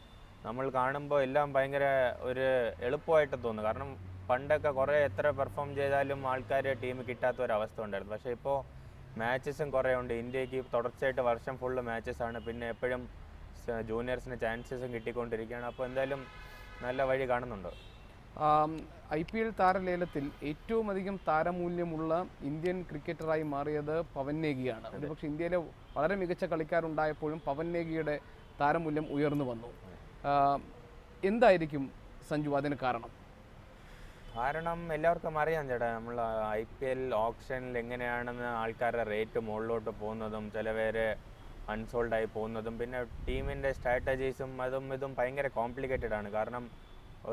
നമ്മൾ കാണുമ്പോൾ എല്ലാം ഭയങ്കര ഒരു എളുപ്പമായിട്ട് തോന്നുന്നു. കാരണം പണ്ടൊക്കെ കുറേ എത്ര പെർഫോം ചെയ്താലും ആൾക്കാർ ടീം കിട്ടാത്ത ഒരവസ്ഥ ഉണ്ടായിരുന്നു. പക്ഷേ ഇപ്പോൾ മാച്ചസും കുറേ ഉണ്ട്. ഇന്ത്യക്ക് തുടർച്ചയായിട്ട് വർഷം ഫുള്ള് മാച്ചസാണ്. പിന്നെ എപ്പോഴും ജൂനിയേഴ്സിന് ചാൻസസും കിട്ടിക്കൊണ്ടിരിക്കുകയാണ്. അപ്പോൾ എന്തായാലും നല്ല വഴി കാണുന്നുണ്ട്. IPL താരലേലത്തിൽ ഏറ്റവും അധികം താരമൂല്യമുള്ള ഇന്ത്യൻ ക്രിക്കറ്ററായി മാറിയത് പവൻ നേഗിയാണ്. ഒരുപക്ഷെ ഇന്ത്യയിലെ വളരെ മികച്ച കളിക്കാരുണ്ടായപ്പോഴും പവൻ നേഗിയുടെ താരമൂല്യം ഉയർന്നു വന്നു. എന്തായിരിക്കും സഞ്ജു അതിന് കാരണം? കാരണം എല്ലാവർക്കും അറിയാം ചേട്ടാ, നമ്മൾ IPL ഓപ്ഷനിൽ എങ്ങനെയാണെന്ന് ആൾക്കാരുടെ റേറ്റ് മുകളിലോട്ട് പോകുന്നതും ചില പേര് അൺസോൾഡായി പോകുന്നതും പിന്നെ ടീമിൻ്റെ സ്ട്രാറ്റജീസും അതും ഇതും ഭയങ്കര കോംപ്ലിക്കേറ്റഡ് ആണ്. കാരണം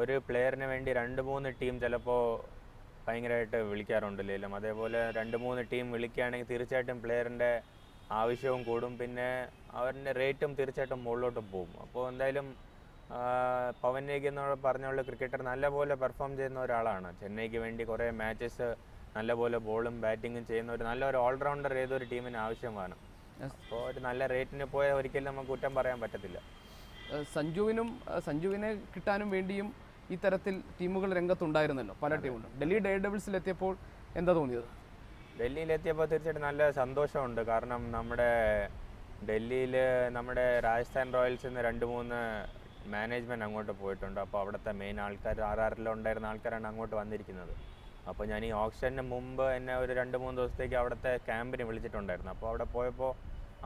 ഒരു പ്ലെയറിന് വേണ്ടി 2-3 ടീം ചിലപ്പോൾ ഭയങ്കരമായിട്ട് വിളിക്കാറുണ്ട് ലേലം. അതേപോലെ 2-3 ടീം വിളിക്കുകയാണെങ്കിൽ തീർച്ചയായിട്ടും പ്ലെയറിൻ്റെ ആവശ്യവും കൂടും. പിന്നെ അവരുടെ റേറ്റും തീർച്ചയായിട്ടും മുകളിലോട്ട് പോകും. അപ്പോൾ എന്തായാലും പവൻ നേഗി എന്ന് പറഞ്ഞുള്ള ക്രിക്കറ്റർ നല്ലപോലെ പെർഫോം ചെയ്യുന്ന ഒരാളാണ്. ചെന്നൈക്ക് വേണ്ടി കുറേ മാച്ചസ് നല്ലപോലെ ബോളും ബാറ്റിങ്ങും ചെയ്യുന്ന നല്ലൊരു ഓൾറൗണ്ടർ ഏതൊരു ടീമിന് ആവശ്യമാണ്. അപ്പോൾ ഒരു നല്ല റേറ്റിന് പോയാൽ ഒരിക്കലും നമുക്ക് കുറ്റം പറയാൻ പറ്റത്തില്ല. സഞ്ജുവിനെ കിട്ടാനും വേണ്ടിയും ഈ തരത്തിൽ ടീമുകൾ രംഗത്തുണ്ടായിരുന്നല്ലോ, പല ടീമുകളും. ഡൽഹി ഡെയർ ഡെവിൾസിലെത്തിയപ്പോൾ എന്താ തോന്നിയത്? ഡൽഹിയിലെത്തിയപ്പോൾ തീർച്ചയായിട്ടും നല്ല സന്തോഷമുണ്ട്. കാരണം ഡൽഹിയിൽ നമ്മുടെ രാജസ്ഥാൻ റോയൽസിൽ നിന്ന് 2-3 മാനേജ്മെൻറ്റ് അങ്ങോട്ട് പോയിട്ടുണ്ട്. അപ്പോൾ അവിടുത്തെ മെയിൻ ആൾക്കാർ ഉണ്ടായിരുന്ന ആൾക്കാരാണ് അങ്ങോട്ട് വന്നിരിക്കുന്നത്. അപ്പോൾ ഞാൻ ഈ ഓപ്ഷന് മുമ്പ് എന്നെ ഒരു 2-3 ദിവസത്തേക്ക് അവിടുത്തെ ക്യാമ്പിന് വിളിച്ചിട്ടുണ്ടായിരുന്നു. അപ്പോൾ അവിടെ പോയപ്പോൾ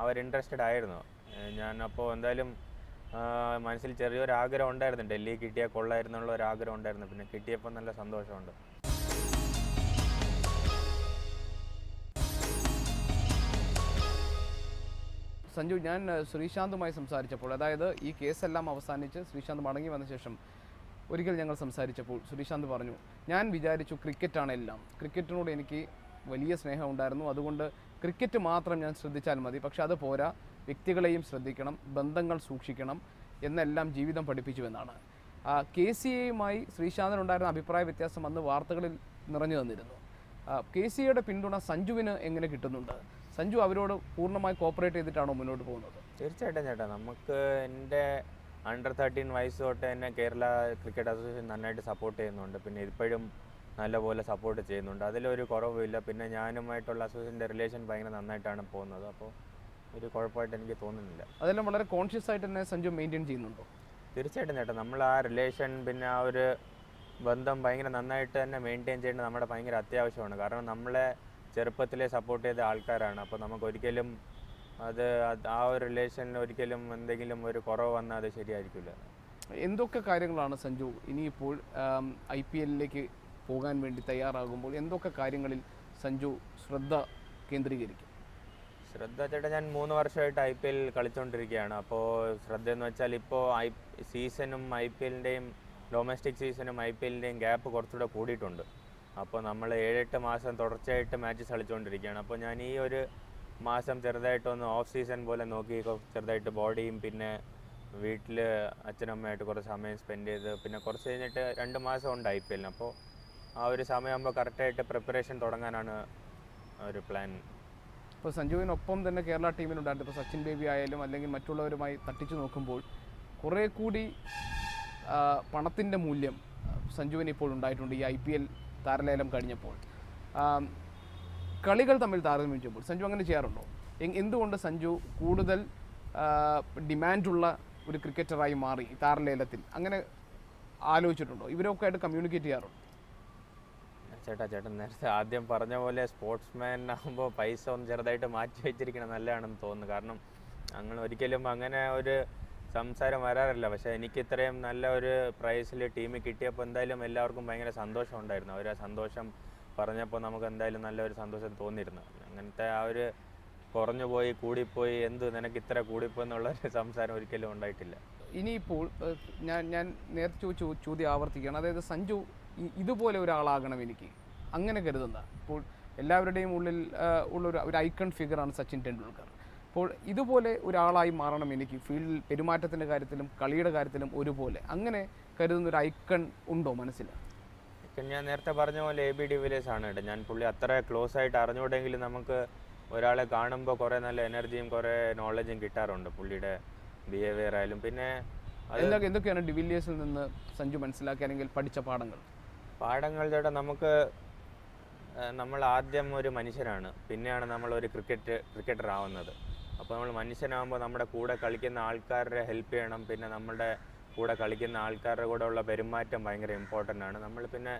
അവർ ഇൻട്രസ്റ്റഡ് ആയിരുന്നു. അപ്പോൾ എന്തായാലും മനസ്സിൽ ചെറിയൊരു ആഗ്രഹം ഉണ്ടായിരുന്നു, ഡൽഹി കിട്ടിയാൽ കൊള്ളായിരുന്നുള്ള ഒരു ആഗ്രഹം ഉണ്ടായിരുന്നു. പിന്നെ കിട്ടിയപ്പോൾ നല്ല സന്തോഷമുണ്ട്. സഞ്ജു, ഞാൻ ശ്രീശാന്തുമായി സംസാരിച്ചപ്പോൾ, അതായത് ഈ കേസെല്ലാം അവസാനിച്ച് ശ്രീശാന്ത് മടങ്ങി വന്ന ശേഷം ഒരിക്കൽ ഞങ്ങൾ സംസാരിച്ചപ്പോൾ ശ്രീശാന്ത് പറഞ്ഞു, ഞാൻ വിചാരിച്ചു ക്രിക്കറ്റാണ് എല്ലാം, ക്രിക്കറ്റിനോട് എനിക്ക് വലിയ സ്നേഹം ഉണ്ടായിരുന്നു, അതുകൊണ്ട് ക്രിക്കറ്റ് മാത്രം ഞാൻ ശ്രദ്ധിച്ചാൽ മതി. പക്ഷെ അത് പോരാ, വ്യക്തികളെയും ശ്രദ്ധിക്കണം, ബന്ധങ്ങൾ സൂക്ഷിക്കണം എന്നെല്ലാം ജീവിതം പഠിപ്പിച്ചുവെന്നാണ്. KCAയുമായി ശ്രീശാന്തിനുണ്ടായിരുന്ന അഭിപ്രായ വ്യത്യാസം അന്ന് വാർത്തകളിൽ നിറഞ്ഞു തന്നിരുന്നു. KCAയുടെ പിന്തുണ സഞ്ജുവിന് എങ്ങനെ കിട്ടുന്നുണ്ട്? സഞ്ജു അവരോട് പൂർണ്ണമായി കോപ്പറേറ്റ് ചെയ്തിട്ടാണോ മുന്നോട്ട് പോകുന്നത്? തീർച്ചയായിട്ടും ചേട്ടാ, നമുക്ക് എൻ്റെ അണ്ടർ 13 വയസ്സ് തൊട്ട് തന്നെ കേരള ക്രിക്കറ്റ് അസോസിയേഷൻ നന്നായിട്ട് സപ്പോർട്ട് ചെയ്യുന്നുണ്ട്. പിന്നെ ഇപ്പോഴും നല്ലപോലെ സപ്പോർട്ട് ചെയ്യുന്നുണ്ട്, അതിലൊരു കുറവുമില്ല. പിന്നെ ഞാനുമായിട്ടുള്ള അസോസിയേഷൻ്റെ റിലേഷൻ ഭയങ്കര നന്നായിട്ടാണ് പോകുന്നത്. അപ്പോൾ ഒരു കുഴപ്പമായിട്ട് എനിക്ക് തോന്നുന്നില്ല. അതെല്ലാം വളരെ കോൺഷ്യസ് ആയിട്ട് തന്നെ സഞ്ജു മെയിൻറ്റെയിൻ ചെയ്യുന്നുണ്ടോ? തീർച്ചയായിട്ടും ചേട്ടാ, നമ്മൾ ആ റിലേഷൻ പിന്നെ ആ ഒരു ബന്ധം ഭയങ്കര നന്നായിട്ട് തന്നെ മെയിൻറ്റെയിൻ ചെയ്യേണ്ടത് നമ്മുടെ ഭയങ്കര അത്യാവശ്യമാണ്. കാരണം നമ്മളെ ചെറുപ്പത്തിലെ സപ്പോർട്ട് ചെയ്ത ആൾക്കാരാണ്. അപ്പോൾ നമുക്കൊരിക്കലും ആ ഒരു റിലേഷനിൽ ഒരിക്കലും എന്തെങ്കിലും ഒരു കുറവ് വന്നാൽ അത് ശരിയായിരിക്കില്ല. എന്തൊക്കെ കാര്യങ്ങളാണ് സഞ്ജു ഇനിയിപ്പോൾ IPLലേക്ക് പോകാൻ വേണ്ടി തയ്യാറാകുമ്പോൾ എന്തൊക്കെ കാര്യങ്ങളിൽ സഞ്ജു ശ്രദ്ധ കേന്ദ്രീകരിക്കും? ശ്രദ്ധ ചേട്ടാ, ഞാൻ 3 വർഷമായിട്ട് IPL കളിച്ചുകൊണ്ടിരിക്കുകയാണ്. അപ്പോൾ ശ്രദ്ധ എന്ന് വെച്ചാൽ ഇപ്പോൾ സീസണും IPLൻ്റെയും ഡൊമസ്റ്റിക് സീസണും IPLൻ്റെയും ഗ്യാപ്പ് കുറച്ചുകൂടെ കൂടിയിട്ടുണ്ട്. അപ്പോൾ നമ്മൾ 7-8 മാസം തുടർച്ചയായിട്ട് മാച്ചസ് കളിച്ചുകൊണ്ടിരിക്കുകയാണ്. അപ്പോൾ ഞാൻ ഈ ഒരു മാസം ചെറുതായിട്ടൊന്ന് ഓഫ് സീസൺ പോലെ നോക്കി ചെറുതായിട്ട് ബോഡിയും പിന്നെ വീട്ടിൽ അച്ഛനമ്മയായിട്ട് കുറച്ച് സമയം സ്പെൻഡ് ചെയ്ത് പിന്നെ കുറച്ച് കഴിഞ്ഞിട്ട് 2 മാസം ഉണ്ട് IPLന്. അപ്പോൾ ആ ഒരു സമയമാകുമ്പോൾ കറക്റ്റായിട്ട് പ്രിപ്പറേഷൻ തുടങ്ങാനാണ് ഒരു പ്ലാൻ. ഇപ്പോൾ സഞ്ജുവിനൊപ്പം തന്നെ കേരള ടീമിനുണ്ടായിരുന്നു. ഇപ്പോൾ സച്ചിൻ ബേബി ആയാലും അല്ലെങ്കിൽ മറ്റുള്ളവരുമായി തട്ടിച്ചു നോക്കുമ്പോൾ കുറേ കൂടി പണത്തിൻ്റെ മൂല്യം സഞ്ജുവിന് ഇപ്പോൾ ഉണ്ടായിട്ടുണ്ട്. ഈ IPL താരലേലം കഴിഞ്ഞപ്പോൾ കളികൾ തമ്മിൽ താരതമ്യം ചെയ്യുമ്പോൾ സഞ്ജു അങ്ങനെ ചെയ്യാറുണ്ടോ? എന്തുകൊണ്ട് സഞ്ജു കൂടുതൽ ഡിമാൻഡുള്ള ഒരു ക്രിക്കറ്ററായി മാറി താരലേലത്തിൽ? അങ്ങനെ ആലോചിച്ചിട്ടുണ്ടോ? ഇവരൊക്കെ ആയിട്ട് കമ്മ്യൂണിക്കേറ്റ് ചെയ്യാറുണ്ടോ? ചേട്ടൻ നേരത്തെ ആദ്യം പറഞ്ഞ പോലെ സ്പോർട്സ്മാൻ ആകുമ്പോൾ പൈസ ഒന്ന് ചെറുതായിട്ട് മാറ്റി വെച്ചിരിക്കണം നല്ലതാണെന്ന് തോന്നുന്നു. കാരണം അങ്ങനെ ഒരിക്കലും അങ്ങനെ ഒരു സംസാരം വരാറില്ല. പക്ഷേ എനിക്ക് ഇത്രയും നല്ല ഒരു പ്രൈസിൽ ടീമിൽ കിട്ടിയപ്പോൾ എന്തായാലും എല്ലാവർക്കും ഭയങ്കര സന്തോഷം ഉണ്ടായിരുന്നു. അവർ ആ സന്തോഷം പറഞ്ഞപ്പോൾ നമുക്ക് എന്തായാലും നല്ലൊരു സന്തോഷം തോന്നിയിരുന്നു. അങ്ങനത്തെ ആ ഒരു കുറഞ്ഞു പോയി കൂടിപ്പോയി നിനക്ക് ഇത്ര കൂടിപ്പോയി എന്നുള്ളൊരു സംസാരം ഒരിക്കലും ഉണ്ടായിട്ടില്ല. ഇനിയിപ്പോൾ ഞാൻ നേരത്തെ ചോദ്യം ആവർത്തിക്കുകയാണ്. അതായത് സഞ്ജു ഇതുപോലെ ഒരാളാകണം എനിക്ക് അങ്ങനെ കരുതുന്ന, ഇപ്പോൾ എല്ലാവരുടെയും ഉള്ളിൽ ഉള്ള ഒരു ഐക്കൺ ഫിഗറാണ് സച്ചിൻ ടെണ്ടുൽക്കർ. അപ്പോൾ ഇതുപോലെ ഒരാളായി മാറണം എനിക്ക്, ഫീൽഡിൽ പെരുമാറ്റത്തിൻ്റെ കാര്യത്തിലും കളിയുടെ കാര്യത്തിലും ഒരുപോലെ, അങ്ങനെ കരുതുന്ന ഒരു ഐക്കൺ ഉണ്ടോ മനസ്സിൽ? ഞാൻ നേരത്തെ പറഞ്ഞ പോലെ AB de Villiers ആണ് കേട്ടോ. ഞാൻ പുള്ളി അത്ര ക്ലോസ് ആയിട്ട് അറിഞ്ഞുകൂടെങ്കിലും നമുക്ക് ഒരാളെ കാണുമ്പോൾ കുറേ നല്ല എനർജിയും കുറേ നോളജും കിട്ടാറുണ്ട്. പുള്ളിയുടെ ബിഹേവിയർ ആയാലും പിന്നെ എന്തൊക്കെയാണ് ഡിവില്ലിയേഴ്സിൽ നിന്ന് സഞ്ജു മനസ്സിലാക്കി അല്ലെങ്കിൽ പഠിച്ച പാഠങ്ങൾ ചേട്ടാ, നമ്മൾ ആദ്യം ഒരു മനുഷ്യനാണ്, പിന്നെയാണ് നമ്മളൊരു ക്രിക്കറ്റർ ആവുന്നത്. അപ്പോൾ നമ്മൾ മനുഷ്യനാകുമ്പോൾ നമ്മുടെ കൂടെ കളിക്കുന്ന ആൾക്കാരെ ഹെൽപ്പ് ചെയ്യണം. പിന്നെ നമ്മുടെ കൂടെ കളിക്കുന്ന ആൾക്കാരുടെ കൂടെ ഉള്ള പെരുമാറ്റം ഭയങ്കര ഇമ്പോർട്ടൻ്റ് ആണ്. നമ്മൾ പിന്നെ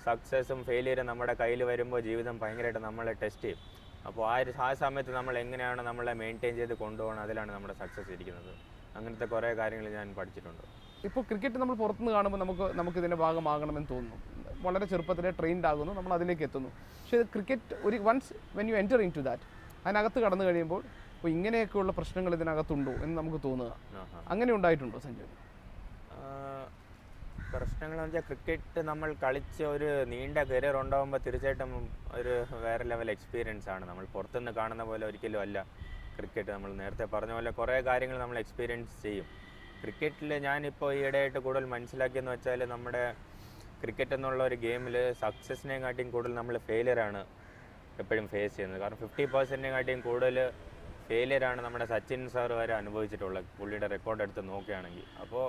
സക്സസ്സും ഫെയിലിയറും നമ്മുടെ കയ്യിൽ വരുമ്പോൾ ജീവിതം ഭയങ്കരമായിട്ട് നമ്മളെ ടെസ്റ്റ് ചെയ്യും. അപ്പോൾ ആ സമയത്ത് നമ്മൾ എങ്ങനെയാണ് നമ്മളെ മെയിൻറ്റെയിൻ ചെയ്ത് കൊണ്ടുപോകണം, അതിലാണ് നമ്മുടെ സക്സസ് ഇരിക്കുന്നത്. അങ്ങനത്തെ കുറേ കാര്യങ്ങൾ ഞാൻ പഠിച്ചിട്ടുണ്ട്. ഇപ്പോൾ ക്രിക്കറ്റ് നമ്മൾ പുറത്തുനിന്ന് കാണുമ്പോൾ നമുക്ക് ഇതിൻ്റെ ഭാഗമാകണമെന്ന് തോന്നുന്നു. വളരെ ചെറുപ്പത്തിലെ ട്രെയിൻഡ് ആകുന്നു, നമ്മൾ അതിലേക്ക് എത്തുന്നു. പക്ഷേ cricket once when you enter into that, അതിനകത്ത് കടന്നു കഴിയുമ്പോൾ അപ്പോൾ ഇങ്ങനെയൊക്കെയുള്ള പ്രശ്നങ്ങൾ ഇതിനകത്തുണ്ടോ എന്ന് നമുക്ക് തോന്നുക. അങ്ങനെ ഉണ്ടായിട്ടുണ്ടോ സഞ്ജു? പ്രശ്നങ്ങളെന്ന് വെച്ചാൽ ക്രിക്കറ്റ് നമ്മൾ കളിച്ച് ഒരു നീണ്ട കരിയർ ഉണ്ടാകുമ്പോൾ തീർച്ചയായിട്ടും ഒരു വേറെ ലെവൽ എക്സ്പീരിയൻസ് ആണ്. നമ്മൾ പുറത്തുനിന്ന് കാണുന്ന പോലെ ഒരിക്കലും അല്ല ക്രിക്കറ്റ്. നമ്മൾ നേരത്തെ പറഞ്ഞ പോലെ കുറേ കാര്യങ്ങൾ നമ്മൾ എക്സ്പീരിയൻസ് ചെയ്യും. ക്രിക്കറ്റിൽ ഞാനിപ്പോൾ ഈയിടെയായിട്ട് കൂടുതൽ മനസ്സിലാക്കിയെന്ന് വെച്ചാൽ നമ്മുടെ ക്രിക്കറ്റ് എന്നുള്ള ഒരു ഗെയിമിൽ സക്സസിനെക്കാട്ടിയും കൂടുതൽ നമ്മൾ ഫെയിലിയറാണ് എപ്പോഴും ഫേസ് ചെയ്യുന്നത്. കാരണം 50%-കാട്ടിയും കൂടുതൽ ഫെയിലിയറാണ് നമ്മുടെ സച്ചിൻ സാർ വരെ അനുഭവിച്ചിട്ടുള്ളത്, പുള്ളിയുടെ റെക്കോർഡ് എടുത്ത് നോക്കുകയാണെങ്കിൽ. അപ്പോൾ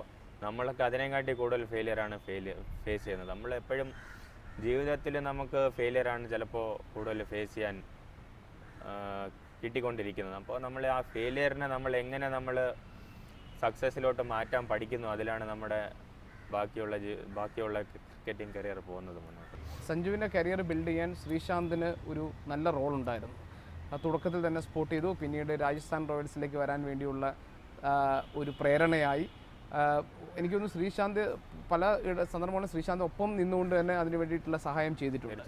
നമ്മളൊക്കെ അതിനെക്കാട്ടി കൂടുതൽ ഫെയിലിയറാണ് ഫേസ് ചെയ്യുന്നത്. നമ്മളെപ്പോഴും ജീവിതത്തിൽ നമുക്ക് ഫെയിലിയറാണ് ചിലപ്പോൾ കൂടുതൽ ഫേസ് ചെയ്യാൻ കിട്ടിക്കൊണ്ടിരിക്കുന്നത്. അപ്പോൾ നമ്മൾ ആ ഫെയിലിയറിനെ നമ്മൾ എങ്ങനെ നമ്മൾ സക്സസ്സിലോട്ട് മാറ്റാൻ പഠിക്കുന്നു, അതിലാണ് നമ്മുടെ ബാക്കിയുള്ള ക്രിക്കറ്റിംഗ് കരിയർ പോകുന്നത് മുന്നോട്ട്. സഞ്ജുവിൻ്റെ കരിയർ ബിൽഡ് ചെയ്യാൻ ശ്രീശാന്തിന് ഒരു നല്ല റോൾ ഉണ്ടായിരുന്നു. തുടക്കത്തിൽ തന്നെ സ്പോട്ട് ചെയ്തു, പിന്നീട് രാജസ്ഥാൻ റോയൽസിലേക്ക് വരാൻ വേണ്ടിയുള്ള ഒരു പ്രേരണയായി. എനിക്ക് തോന്നുന്നു ശ്രീശാന്ത് പല സന്ദർഭങ്ങളും ശ്രീശാന്ത് ഒപ്പം നിന്നുകൊണ്ട് തന്നെ അതിന് വേണ്ടിയിട്ടുള്ള സഹായം ചെയ്തിട്ടുണ്ട്.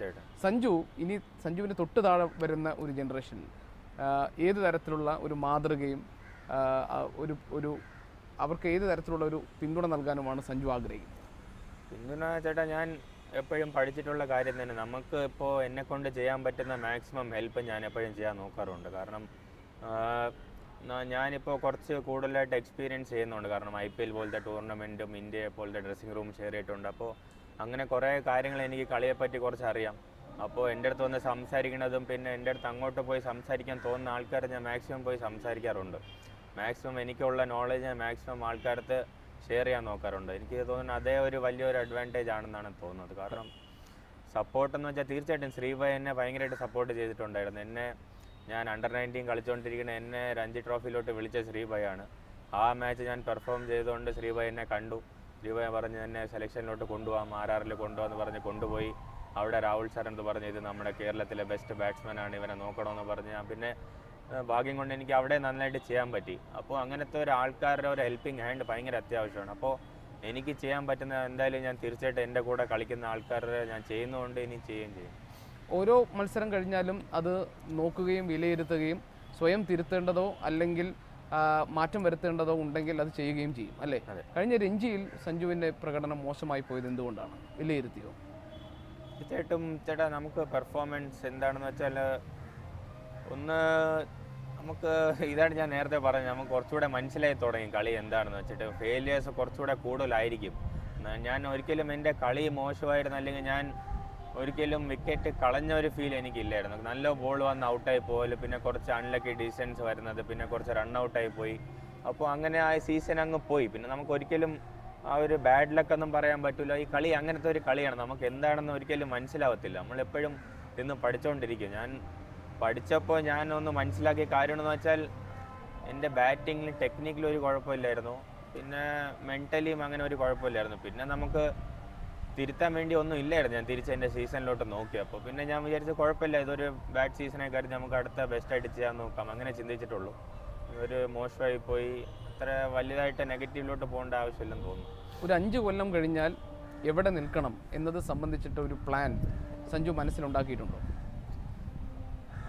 സഞ്ജുവിന് തൊട്ട് താഴെ വരുന്ന ഒരു ജനറേഷൻ ഏത് തരത്തിലുള്ള ഒരു മാതൃകയും അവർക്ക് ഏത് തരത്തിലുള്ള ഒരു പിന്തുണ നൽകാനുമാണ് സഞ്ജു ആഗ്രഹിക്കുന്നത്? പിന്തുണ ചേട്ടാ, ഞാൻ എപ്പോഴും പഠിച്ചിട്ടുള്ള കാര്യം തന്നെ, നമുക്ക് ഇപ്പോൾ എന്നെക്കൊണ്ട് ചെയ്യാൻ പറ്റുന്ന മാക്സിമം ഹെൽപ്പ് ഞാൻ എപ്പോഴും ചെയ്യാൻ നോക്കാറുണ്ട്. കാരണം ഞാനിപ്പോൾ കുറച്ച് കൂടുതലായിട്ട് എക്സ്പീരിയൻസ് ചെയ്യുന്നുണ്ട്. കാരണം IPL പോലത്തെ ടൂർണമെൻറ്റും ഇന്ത്യയെ പോലത്തെ ഡ്രസ്സിംഗ് റൂം ഷെയർ ചെയ്തിട്ടുണ്ട്. അപ്പോൾ അങ്ങനെ കുറേ കാര്യങ്ങൾ എനിക്ക് കളിയെപ്പറ്റി കുറച്ച് അറിയാം. അപ്പോൾ എൻ്റെ അടുത്ത് വന്ന് സംസാരിക്കുന്നതും പിന്നെ എൻ്റെ അടുത്ത് അങ്ങോട്ട് പോയി സംസാരിക്കാൻ തോന്നുന്ന ആൾക്കാരെ ഞാൻ മാക്സിമം പോയി സംസാരിക്കാറുണ്ട്. മാക്സിമം എനിക്കുള്ള നോളജ് ഞാൻ മാക്സിമം ആൾക്കാരടുത്ത് ഷെയർ ചെയ്യാൻ നോക്കാറുണ്ട്. എനിക്ക് തോന്നുന്നു അതേ ഒരു വലിയൊരു അഡ്വാൻറ്റേജ് ആണെന്നാണ് തോന്നുന്നത്. കാരണം സപ്പോർട്ടെന്ന് വെച്ചാൽ തീർച്ചയായിട്ടും ശ്രീഭായ് എന്നെ ഭയങ്കരമായിട്ട് സപ്പോർട്ട് ചെയ്തിട്ടുണ്ടായിരുന്നു. ഞാൻ അണ്ടർ-19 കളിച്ചുകൊണ്ടിരിക്കുന്ന എന്നെ രഞ്ജി ട്രോഫിയിലോട്ട് വിളിച്ച ശ്രീഭായാണ്. ആ മാച്ച് ഞാൻ പെർഫോം ചെയ്തുകൊണ്ട് ശ്രീഭായ് എന്നെ കണ്ടു. ശ്രീഭായ് പറഞ്ഞ് എന്നെ സെലക്ഷനിലോട്ട് കൊണ്ടുപോകാം, RRൽ കൊണ്ടുപോകാമെന്ന് പറഞ്ഞ് കൊണ്ടുപോയി. അവിടെ രാഹുൽ സാർ എന്ന് പറഞ്ഞ് ഇത് നമ്മുടെ കേരളത്തിലെ ബെസ്റ്റ് ബാറ്റ്സ്മാനാണ്, ഇവനെ നോക്കണമെന്ന് പറഞ്ഞ് ഞാൻ പിന്നെ ഭാഗ്യം കൊണ്ട് എനിക്ക് അവിടെ നന്നായിട്ട് ചെയ്യാൻ പറ്റി. അപ്പോൾ അങ്ങനത്തെ ഒരു ആൾക്കാരുടെ ഒരു ഹെൽപ്പിംഗ് ഹാൻഡ് ഭയങ്കര അത്യാവശ്യമാണ്. അപ്പോൾ എനിക്ക് ചെയ്യാൻ പറ്റുന്ന എന്തായാലും ഞാൻ തീർച്ചയായിട്ടും എൻ്റെ കൂടെ കളിക്കുന്ന ആൾക്കാരുടെ ഞാൻ ചെയ്യുന്നതുകൊണ്ട് ഇനി ചെയ്യുകയും ചെയ്യും. ഓരോ മത്സരം കഴിഞ്ഞാലും അത് നോക്കുകയും വിലയിരുത്തുകയും സ്വയം തിരുത്തേണ്ടതോ അല്ലെങ്കിൽ മാറ്റം വരുത്തേണ്ടതോ ഉണ്ടെങ്കിൽ അത് ചെയ്യുകയും ചെയ്യും അല്ലേ? കഴിഞ്ഞ രഞ്ജിയിൽ സഞ്ജുവിൻ്റെ പ്രകടനം മോശമായി പോയത് എന്തുകൊണ്ടാണ്? വിലയിരുത്തിയോ? തീർച്ചയായിട്ടും ചേട്ടാ, നമുക്ക് പെർഫോമൻസ് എന്താണെന്ന് വെച്ചാൽ നമുക്ക് ഇതാണ് ഞാൻ നേരത്തെ പറഞ്ഞത്, നമുക്ക് കുറച്ചുകൂടെ മനസ്സിലായി തുടങ്ങി കളി എന്താണെന്ന് വെച്ചിട്ട്. ഫെയിലിയേഴ്സ് കുറച്ചുകൂടെ കൂടുതലായിരിക്കും. ഞാൻ ഒരിക്കലും എൻ്റെ കളി മോശമായിരുന്നു അല്ലെങ്കിൽ ഞാൻ ഒരിക്കലും വിക്കറ്റ് കളഞ്ഞ ഒരു ഫീൽ എനിക്കില്ലായിരുന്നു. നല്ല ബോൾ വന്ന് ഔട്ടായി പോകല്, പിന്നെ കുറച്ച് അൺലക്കി ഡിസിഷൻസ് വരുന്നത്, പിന്നെ കുറച്ച് റണ്ണൗട്ടായി പോയി. അപ്പോൾ അങ്ങനെ ആ സീസൺ അങ്ങ് പോയി. പിന്നെ നമുക്ക് ഒരിക്കലും ആ ഒരു ബാഡ് ലക്കൊന്നും പറയാൻ പറ്റില്ല. ഈ കളി അങ്ങനത്തെ ഒരു കളിയാണ്, നമുക്ക് എന്താണെന്ന് ഒരിക്കലും മനസ്സിലാവത്തില്ല. നമ്മളെപ്പോഴും ഇന്ന് പഠിച്ചുകൊണ്ടിരിക്കും. ഞാൻ പഠിച്ചപ്പോൾ ഞാനൊന്ന് മനസ്സിലാക്കിയ കാര്യമെന്ന് വെച്ചാൽ എൻ്റെ ബാറ്റിങ്ങിൽ ടെക്നിക്കലും ഒരു കുഴപ്പമില്ലായിരുന്നു, പിന്നെ മെൻ്റലിയും അങ്ങനെ ഒരു കുഴപ്പമില്ലായിരുന്നു. പിന്നെ നമുക്ക് തിരുത്താൻ വേണ്ടി ഒന്നും ഇല്ലായിരുന്നു. ഞാൻ തിരിച്ച് എൻ്റെ സീസണിലോട്ട് നോക്കിയപ്പോൾ പിന്നെ ഞാൻ വിചാരിച്ചു കുഴപ്പമില്ല, ഇതൊരു ബാഡ് സീസണെ കാര്യം നമുക്ക് അടുത്ത ബെസ്റ്റായിട്ട് ചെയ്യാൻ നോക്കാം, അങ്ങനെ ചിന്തിച്ചിട്ടുള്ളൂ. ഒരു മോശമായി പോയി, അത്ര വലുതായിട്ട് നെഗറ്റീവിലോട്ട് പോകേണ്ട ആവശ്യമില്ലെന്ന് തോന്നുന്നു. ഒരു 5 കൊല്ലം കഴിഞ്ഞാൽ എവിടെ നിൽക്കണം എന്നത് സംബന്ധിച്ചിട്ട് ഒരു പ്ലാൻ സഞ്ജു മനസ്സിലുണ്ടാക്കിയിട്ടുണ്ടോ?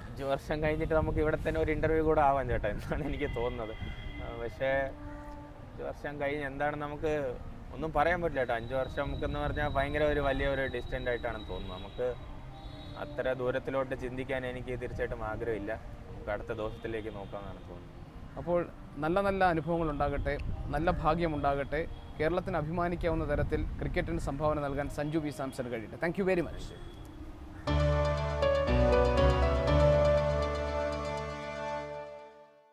5 വർഷം കഴിഞ്ഞിട്ട് നമുക്ക് ഇവിടെ തന്നെ ഒരു ഇൻ്റർവ്യൂ കൂടെ ആവാൻ ചേട്ടാ എന്നാണ് എനിക്ക് തോന്നുന്നത്. പക്ഷേ 5 വർഷം കഴിഞ്ഞ് എന്താണെന്ന് നമുക്ക് ഒന്നും പറയാൻ പറ്റില്ല കേട്ടോ. 5 വർഷം നമുക്കെന്ന് പറഞ്ഞാൽ ഭയങ്കര ഒരു വലിയൊരു ഡിസ്റ്റൻ്റ് ആയിട്ടാണ് തോന്നുന്നത്. നമുക്ക് അത്ര ദൂരത്തിലോട്ട് ചിന്തിക്കാൻ എനിക്ക് തീർച്ചയായിട്ടും ആഗ്രഹമില്ല. നമുക്ക് അടുത്ത ദിവസത്തിലേക്ക് നോക്കാമെന്നാണ് തോന്നുന്നത്. അപ്പോൾ നല്ല നല്ല അനുഭവങ്ങൾ ഉണ്ടാകട്ടെ, നല്ല ഭാഗ്യമുണ്ടാകട്ടെ. കേരളത്തിന് അഭിമാനിക്കാവുന്ന തരത്തിൽ ക്രിക്കറ്റിന് സംഭാവന നൽകാൻ സഞ്ജു വി സാംസൺ കഴിയട്ടെ. Thank you very much.